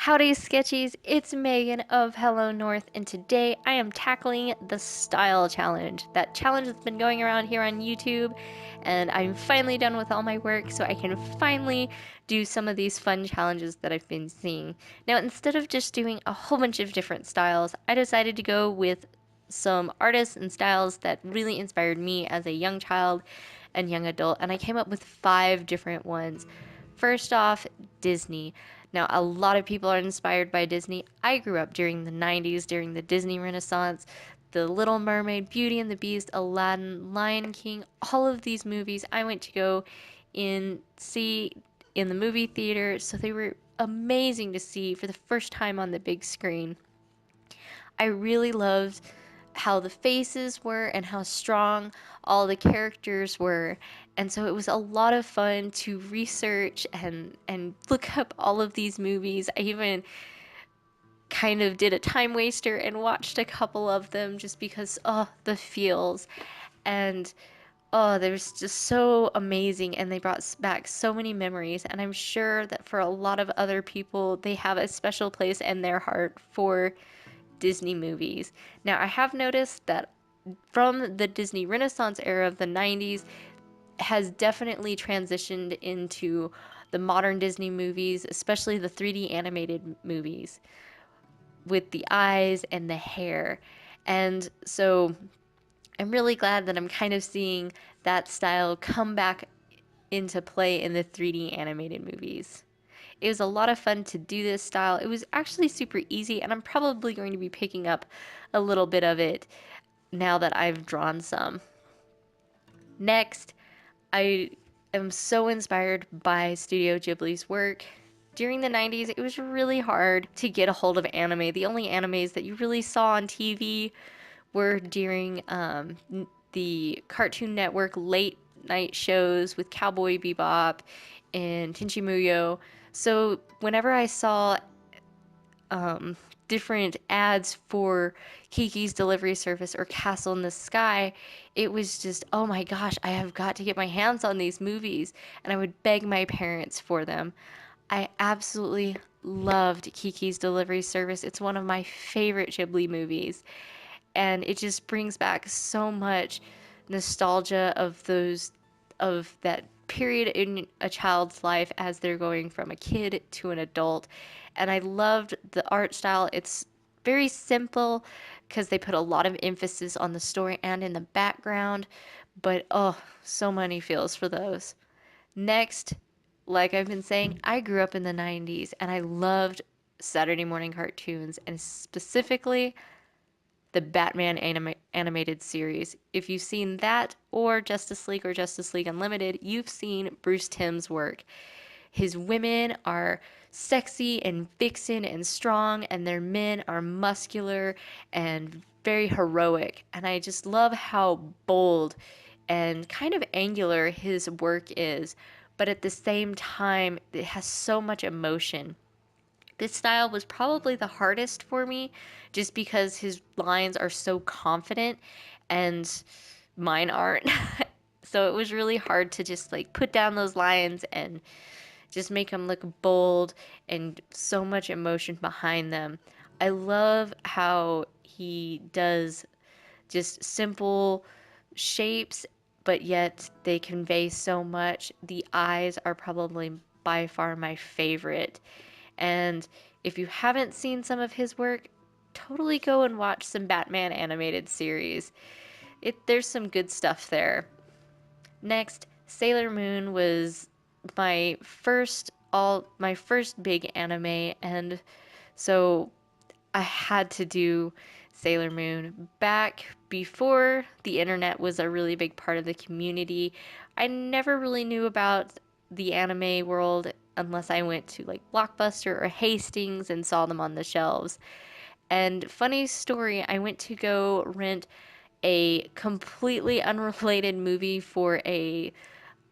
Howdy Sketchies, it's Megan of Hello North, and today I am tackling the style challenge. That challenge that's been going around here on YouTube, and I'm finally done with all my work, so I can finally do some of these fun challenges that I've been seeing. Now, instead of just doing a whole bunch of different styles, I decided to go with some artists and styles that really inspired me as a young child and young adult, and I came up with 5 different ones. First off, Disney. Now, a lot of people are inspired by Disney. I grew up during the 90s, during the Disney Renaissance. The Little Mermaid, Beauty and the Beast, Aladdin, Lion King, all of these movies I went to go see in the movie theater, so they were amazing to see for the first time on the big screen. I really loved how the faces were and how strong all the characters were. And so it was a lot of fun to research and look up all of these movies. I even kind of did a time waster and watched a couple of them just because the feels and they were just so amazing, and they brought back so many memories, and I'm sure that for a lot of other people they have a special place in their heart for Disney movies. Now, I have noticed that from the Disney Renaissance era of the 90s has definitely transitioned into the modern Disney movies, especially the 3D animated movies with the eyes and the hair. And so I'm really glad that I'm kind of seeing that style come back into play in the 3D animated movies. It was a lot of fun to do this style. It was actually super easy, and I'm probably going to be picking up a little bit of it now that I've drawn some. Next, I am so inspired by Studio Ghibli's work. During the 90s, it was really hard to get a hold of anime. The only animes that you really saw on TV were during the Cartoon Network late night shows with Cowboy Bebop and Tenchi Muyo. So whenever I saw different ads for Kiki's Delivery Service or Castle in the Sky, it was just, oh my gosh, I have got to get my hands on these movies. And I would beg my parents for them. I absolutely loved Kiki's Delivery Service. It's one of my favorite Ghibli movies. And it just brings back so much nostalgia of that period in a child's life as they're going from a kid to an adult. And I loved the art style. It's very simple because they put a lot of emphasis on the story and in the background, but so many feels for those. Next, like I've been saying, I grew up in the 90s and I loved Saturday morning cartoons, and specifically the Batman animated series. If you've seen that or Justice League Unlimited, you've seen Bruce Timm's work. His women are sexy and vixen and strong, and their men are muscular and very heroic. And I just love how bold and kind of angular his work is, but at the same time, it has so much emotion. This style was probably the hardest for me just because his lines are so confident and mine aren't. So it was really hard to just like put down those lines and just make them look bold and so much emotion behind them. I love how he does just simple shapes, but yet they convey so much. The eyes are probably by far my favorite. And if you haven't seen some of his work, totally go and watch some Batman animated series. There's some good stuff there. Next, Sailor Moon was my first big anime, and so I had to do Sailor Moon. Back before the internet was a really big part of the community, I never really knew about the anime world unless I went to like Blockbuster or Hastings and saw them on the shelves. And funny story, I went to go rent a completely unrelated movie for a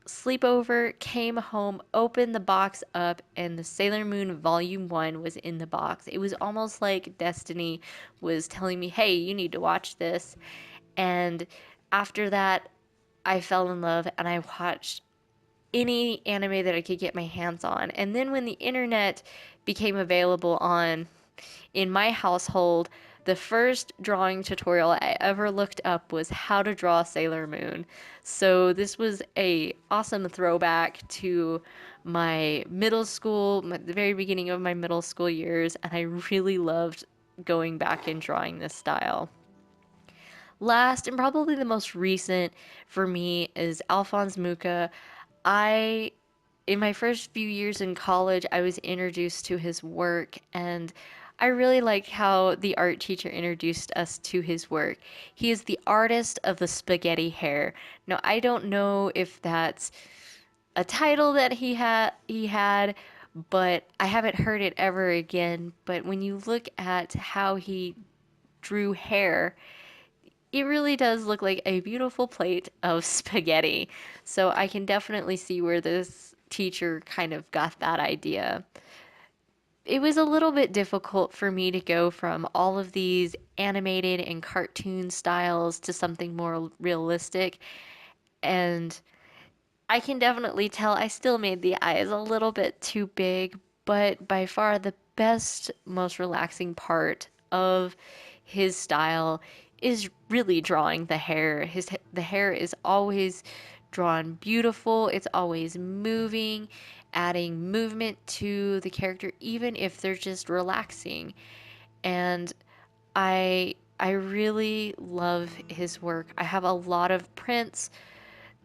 sleepover, came home, opened the box up, and the Sailor Moon Volume 1 was in the box. It was almost like Destiny was telling me, hey, you need to watch this. And after that, I fell in love and I watched any anime that I could get my hands on. And then when the internet became available on in my household, the first drawing tutorial I ever looked up was how to draw Sailor Moon. So this was a awesome throwback to my middle school, the very beginning of my middle school years, and I really loved going back and drawing this style. Last and probably the most recent for me is Alphonse Mucha. I in my first few years in college, I was introduced to his work, and I really liked how the art teacher introduced us to his work. He is the artist of the spaghetti hair. Now, I don't know if that's a title that he had, but I haven't heard it ever again. But when you look at how he drew hair, it really does look like a beautiful plate of spaghetti. So I can definitely see where this teacher kind of got that idea. It was a little bit difficult for me to go from all of these animated and cartoon styles to something more realistic. And I can definitely tell I still made the eyes a little bit too big, but by far the best, most relaxing part of his style is really drawing the hair. The hair is always drawn beautiful. It's always moving, adding movement to the character even if they're just relaxing. And I really love his work. I have a lot of prints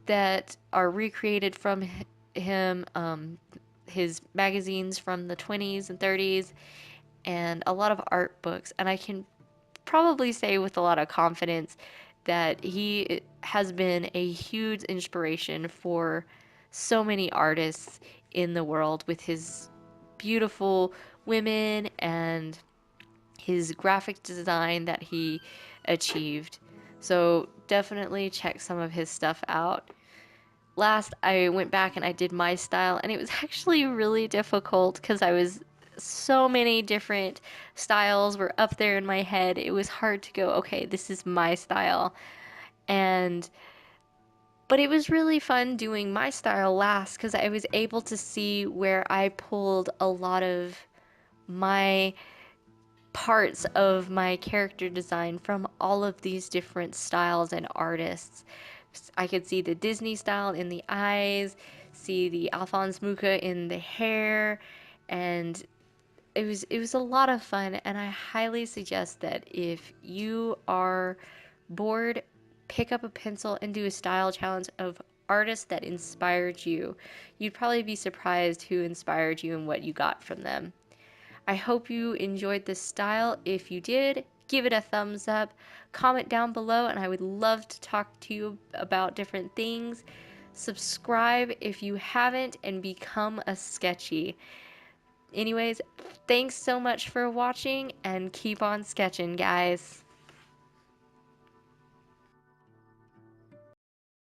that are recreated from him, his magazines from the 20s and 30s, and a lot of art books. And I can probably say with a lot of confidence that he has been a huge inspiration for so many artists in the world with his beautiful women and his graphic design that he achieved. So definitely check some of his stuff out. Last, I went back and I did my style, and it was actually really difficult because I was so many different styles were up there in my head. It was hard to go, okay, this is my style. And but it was really fun doing my style last because I was able to see where I pulled a lot of my parts of my character design from all of these different styles and artists. I could see the Disney style in the eyes, see the Alphonse Mucha in the hair, and it was a lot of fun, and I highly suggest that if you are bored, pick up a pencil and do a style challenge of artists that inspired you. You'd probably be surprised who inspired you and what you got from them. I hope you enjoyed this style. If you did, give it a thumbs up, comment down below, and I would love to talk to you about different things. Subscribe if you haven't, and become a sketchy. Anyways, thanks so much for watching, and keep on sketching, guys.